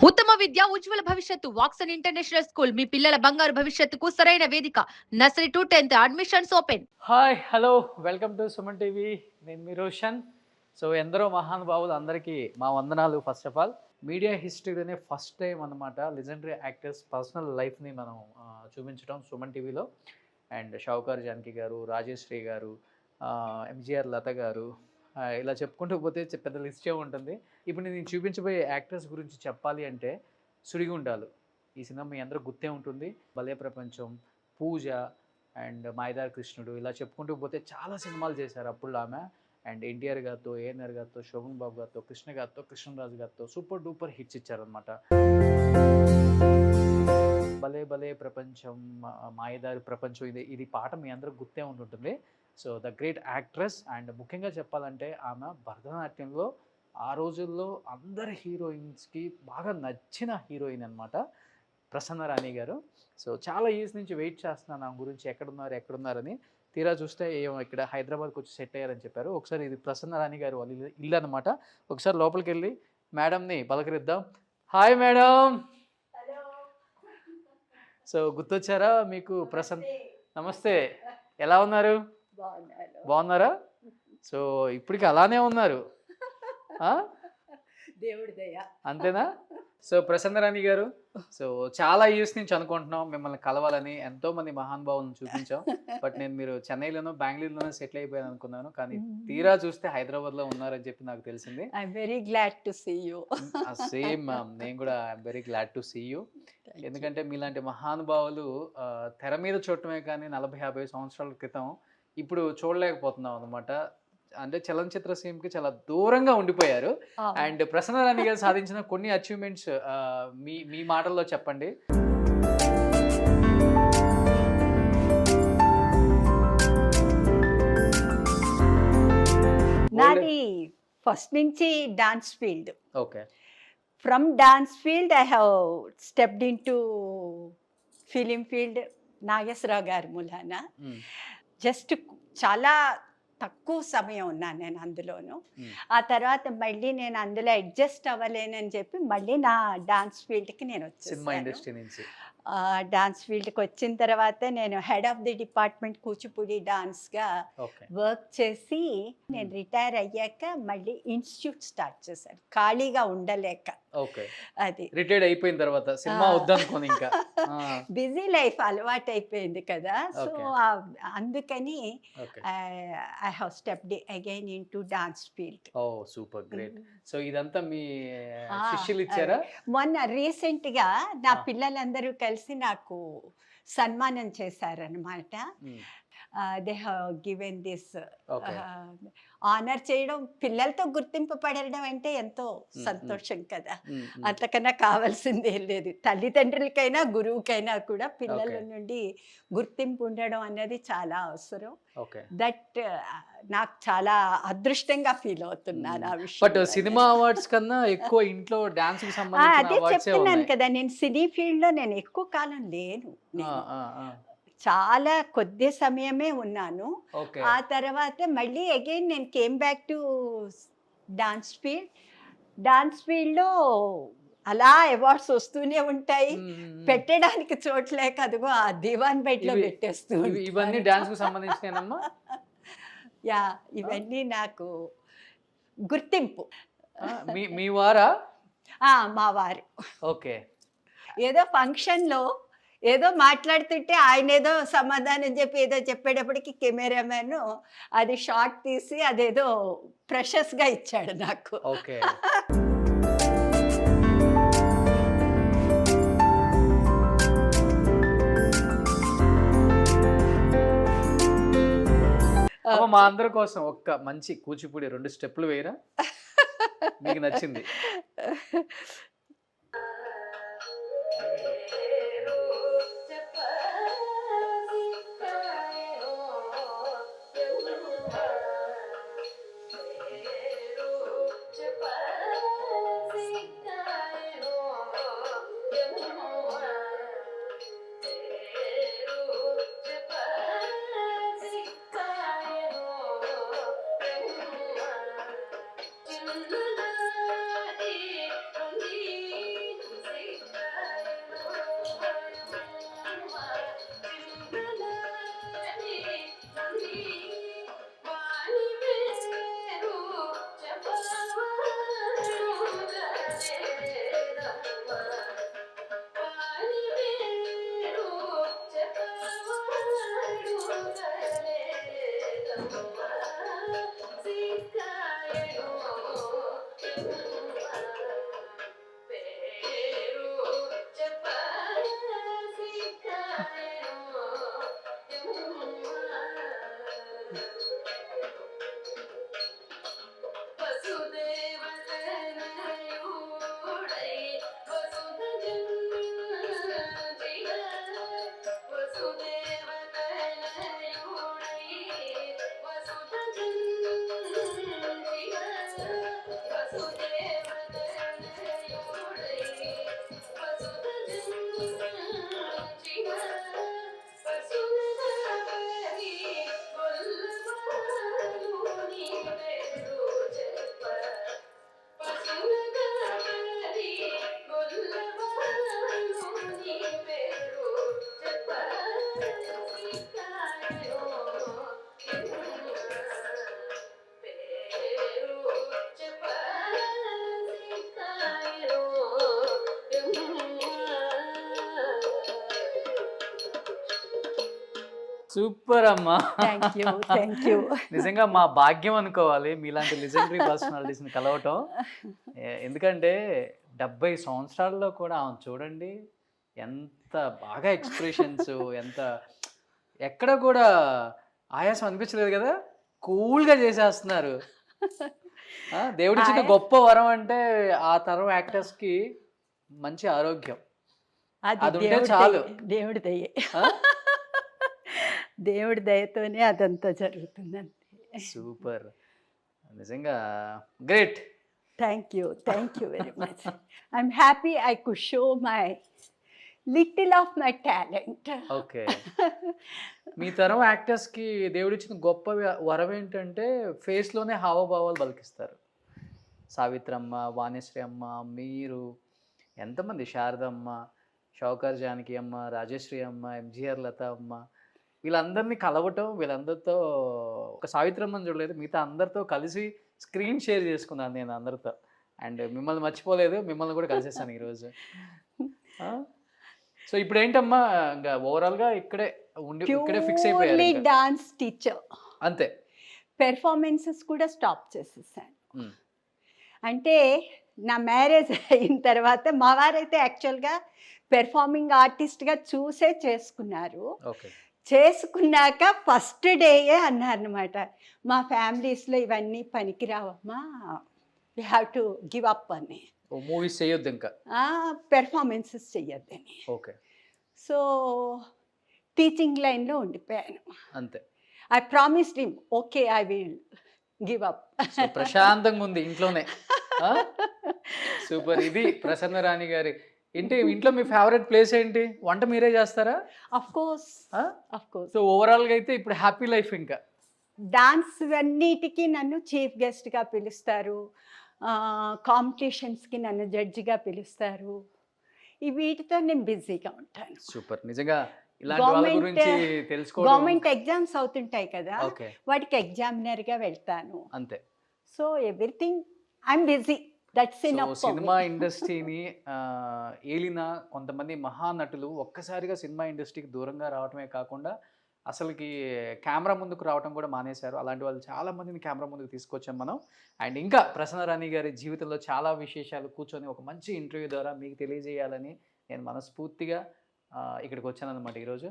ఉత్తమ విద్య ఉజ్వల భవిష్యత్తు Woxsen international school మీ పిల్లల బంగారు భవిష్యత్తుకు సరైన వేదిక nursery to 10th admissions open. Hi hello welcome to Suman TV. నేను మీ రోషన్. సో ఎందరో మహానుభావులు అందరికీ మా వందనాలు. ఫస్ట్ ఆఫ్ ఆల్ మీడియా హిస్టరీలోనే ఫస్ట్ టైం అనమాట లెజెండరీ యాక్టర్స్ పర్సనల్ లైఫ్ని మనం చూపించడం సుమన్ టీవీలో. అండ్ షావుకార్ జానకి గారు, రాజేశ్రీ గారు, ఎంజీఆర్ లత గారు, ఇలా చెప్పుకుంటూ పోతే పెద్ద లిస్టే ఉంటుంది. ఇప్పుడు నేను చూపించబోయే యాక్టర్స్ గురించి చెప్పాలి అంటే సుడిగుండాలు. ఈ సినిమా మీ అందరూ గుర్తే ఉంటుంది. భలే ప్రపంచం, పూజ అండ్ మాయదారి కృష్ణుడు, ఇలా చెప్పుకుంటూ పోతే చాలా సినిమాలు చేశారు అప్పుడు ఆమె. అండ్ ఎన్టీఆర్ గారితో, ఏఎన్ఆర్ గారితో, శోభన్ బాబు గారితో, కృష్ణ గారితో, కృష్ణరాజు గారితో సూపర్ డూపర్ హిట్స్ ఇచ్చారనమాట. భలే భలే ప్రపంచం, మాయదారి ప్రపంచం, ఇది పాట మీ అందరూ గుర్తే ఉంటుంటుంది. So the great actress. And ముఖ్యంగా చెప్పాలంటే ఆమె భరతనాట్యంలో ఆ రోజుల్లో అందరి హీరోయిన్స్కి బాగా నచ్చిన హీరోయిన్ అనమాట ప్రసన్న రాణి గారు. సో చాలా ఇయర్స్ నుంచి వెయిట్ చేస్తున్నాను ఆమె గురించి, ఎక్కడున్నారని. తీరా చూస్తే ఏమో ఇక్కడ హైదరాబాద్కి వచ్చి సెట్ అయ్యారని చెప్పారు. ఒకసారి ఇది ప్రసన్న రాణి గారు వాళ్ళ ఇల్లు అనమాట. ఒకసారి లోపలికి వెళ్ళి మేడంని పలకరిద్దాం. Hi madam. సో గుర్తొచ్చారా మీకు ప్రసన్న? నమస్తే, ఎలా ఉన్నారు? బాగున్నారా? సో ఇప్పటికి అలానే ఉన్నారు, దేవుడి దయ. అంతేనా? సో ప్రసన్న రాణి గారు, సో చాలా ఇయర్స్ నుంచి అనుకుంటున్నాం మిమ్మల్ని కలవాలని, ఎంతో మంది మహానుభావులను చూపించాం. బట్ నేను మీరు చెన్నైలోనో బెంగళూరులోనో సెటిల్ అయిపోయాను అనుకున్నాను, కానీ తీరా చూస్తే హైదరాబాద్లో ఉన్నారని చెప్పి నాకు తెలిసింది. I'm very glad to see you. Same ma'am, నేను కూడా I'm very glad to see you. ఎందుకంటే మీలాంటి మహానుభావులు తెర మీద చూడటమే కానీ 40-50 సంవత్సరాల క్రితం ఇప్పుడు చూడలేకపోతున్నాం అనమాట. అంటే చలనచిత్ర సీమ్కి చాలా దూరంగా ఉండిపోయారు. అండ్ ప్రసన్న రాణి గారు సాధించిన కొన్ని అచీవ్మెంట్స్ మీ మాటల్లో చెప్పండి. నాది ఫస్ట్ నుంచి dance field. Okay. From dance field I have stepped into film field Nageswararao గారి మూలాన. జస్ట్ చాలా తక్కువ సమయం ఉన్నాను నేను అందులోను. ఆ తర్వాత మళ్ళీ నేను అందులో అడ్జస్ట్ అవ్వలేనని చెప్పి మళ్ళీ నా డాన్స్ ఫీల్డ్కి నేను వచ్చేసాను. డాన్స్ ఫీల్డ్కి వచ్చిన తర్వాత నేను head of the department Kuchipudi డాన్స్గా వర్క్ చేసి నేను రిటైర్ అయ్యాక మళ్ళీ ఇన్స్టిట్యూట్ స్టార్ట్ చేశాను, ఖాళీగా ఉండలేక. అది రిటైర్డ్ అయిపోయిన తర్వాత సినిమా వద్దనుకోని ఇంకా బిజీ లైఫ్ అలవాటు అయిపోయింది కదా. సో అందుకని I have stepped again into dance field. Oh super great. So ఇదంతా మీ శిష్యులు ఇచ్చారా? మొన్న రీసెంట్ గా నా పిల్లలందరూ కలిసి నాకు సన్మానం చేశారనమాట. They have given this honour చేయడం, పిల్లలతో గుర్తింపు పడడం అంటే ఎంతో సంతోషం కదా. అంతకన్నా కావాల్సింది ఏం లేదు. తల్లిదండ్రులకైనా గురువుకైనా కూడా పిల్లల నుండి గుర్తింపు ఉండడం అనేది చాలా అవసరం. దట్ నాకు చాలా అదృష్టంగా ఫీల్ అవుతున్నాను ఆ విషయం. బట్ సినిమా అవార్డ్స్ కన్నా ఎక్కువ ఇంట్లో డాన్స్ కి సంబంధించిన అదే చెప్తున్నాను కదా, నేను సినీ ఫీల్డ్ లో నేను ఎక్కువ కాలం లేను. చాలా కొద్ది సమయమే ఉన్నాను. ఆ తర్వాత మళ్ళీ అగైన్ నేను came back to dance field. Dance ఫీల్డ్లో అలా అవార్డ్స్ వస్తూనే ఉంటాయి, పెట్టడానికి చోట్లేక అదిగో ఆ దివాన్ బెడ్ లో పెట్టేస్తూ. ఇవన్నీ డాన్స్ కు సంబంధించినమ్మా? యా, ఇవన్నీ నాకు గుర్తింపు. మీ వారా? మా వారు. ఓకే. ఏదో ఫంక్షన్లో ఏదో మాట్లాడుతుంటే ఆయన ఏదో సమాధానం చెప్పి ఏదో చెప్పేటప్పటికి కెమెరామెన్ అది షార్ట్ తీసి అదేదో ప్రెషస్గా ఇచ్చాడు నాకు. ఓకే. మా అందరి కోసం ఒక్క మంచి కూచిపూడి 2 స్టెప్పులు వేయరా, మీకు నచ్చింది? సూపర్ అమ్మా. Thank you, thank you. నిజంగా మా భాగ్యం అనుకోవాలి మీలాంటి లెజెండరీ పర్సనాలిటీస్ని కలవటం. ఎందుకంటే 70 సంవత్సరాల్లో కూడా ఆమె చూడండి ఎంత బాగా ఎక్స్ప్రెషన్స్, ఎంత ఎక్కడ కూడా ఆయాసం అనిపించలేదు కదా, కూల్గా చేసేస్తున్నారు. దేవుడిచ్చిన గొప్ప వరం అంటే ఆ తరం యాక్టర్స్కి మంచి ఆరోగ్యం, అది ఉంటే చాలు. దేవుడి దయ, దేవుడి దయతోనే అదంతా జరుగుతుందండి. సూపర్, నిజంగా great. Thank you very much. I'm happy I could show my little of my talent. Okay, మీ తరం యాక్టర్స్కి దేవుడిచ్చిన గొప్ప వరం ఏంటంటే ఫేస్లోనే హావభావాలు పలికిస్తారు. సావిత్రమ్మ, వాణిశ్రీ అమ్మ, మీరు ఎంతమంది, శారదమ్మ, షౌకర్ జానకి అమ్మ, రాజశ్రీ అమ్మ, ఎంజీఆర్ లత అమ్మ, వీళ్ళందరినీ కలవటం, వీళ్ళందరితో ఒక సావిత్రమ్మని చూడలేదు, మిగతా అందరితో కలిసి స్క్రీన్ షేర్ చేసుకున్నాను నేను అందరితో. అండ్ మిమ్మల్ని మర్చిపోలేదు, మిమ్మల్ని కూడా కలిసేసాను ఈరోజు. సో ఇప్పుడు ఏంటమ్మా, ఇంకా ఓవరాల్గా ఇక్కడే ఇక్కడే ఫిక్స్ అయిపోయారు డాన్స్ టీచర్ అంతే. పెర్ఫార్మెన్సెస్ కూడా స్టాప్ చేసేసాను. అంటే నా మ్యారేజ్ అయిన తర్వాత మా వారైతే యాక్చువల్గా పెర్ఫార్మింగ్ ఆర్టిస్ట్గా చూసే చేసుకున్నారు. ఓకే, చేసుకున్నాక ఫస్ట్ డేయే అన్నారనమాట, మా ఫ్యామిలీస్లో ఇవన్నీ పనికిరావమ్మా, we have to give up అని. మూవీస్ చేయొద్దు ఇంకా, పెర్ఫార్మెన్సెస్ చెయ్యొద్దని. ఓకే, సో టీచింగ్ లైన్లో ఉండిపోయాను అంతే. I promised him, okay I will give up. ప్రశాంతంగా ఉంది ఇంట్లోనే. సూపర్. ఇది ప్రసన్న రాణి గారి ఇంటి. ఇంట్లో మీ ఫేవరెట్ ప్లేస్ ఏంటి? వంట మీరే చేస్తారా? Of course. సో ఓవరాల్గా అయితే ఇప్పుడు హ్యాపీ లైఫ్. ఇంకా డాన్స్ అన్నిటికీ నన్ను చీఫ్ గెస్ట్గా పిలుస్తారు, కాంపిటీషన్స్కి నన్ను జడ్జిగా పిలుస్తారు. ఈ వీటితో నేను బిజీగా ఉంటాను. సూపర్, నిజంగా ఇలాంటి వాళ్ళ గురించి తెలుసుకోవడం. గవర్నమెంట్ ఎగ్జామ్స్ అవుతుంటాయి కదా, ఓకే, వాటికి ఎగ్జామినర్గా వెళ్తాను. అంతే. So everything I'm busy. That's enough. Cinema ఇండస్ట్రీని ఏలిన కొంతమంది మహానటులు ఒక్కసారిగా సినిమా ఇండస్ట్రీకి దూరంగా రావటమే కాకుండా అసలుకి కెమెరా ముందుకు రావటం కూడా మానేశారు. అలాంటి వాళ్ళు చాలా మందిని కెమెరా ముందుకు తీసుకొచ్చాం మనం. అండ్ ఇంకా ప్రసన్న రాణి గారి జీవితంలో చాలా విశేషాలు కూర్చొని ఒక మంచి ఇంటర్వ్యూ ద్వారా మీకు తెలియజేయాలని నేను మనస్ఫూర్తిగా ఇక్కడికి వచ్చాను అనమాట ఈరోజు.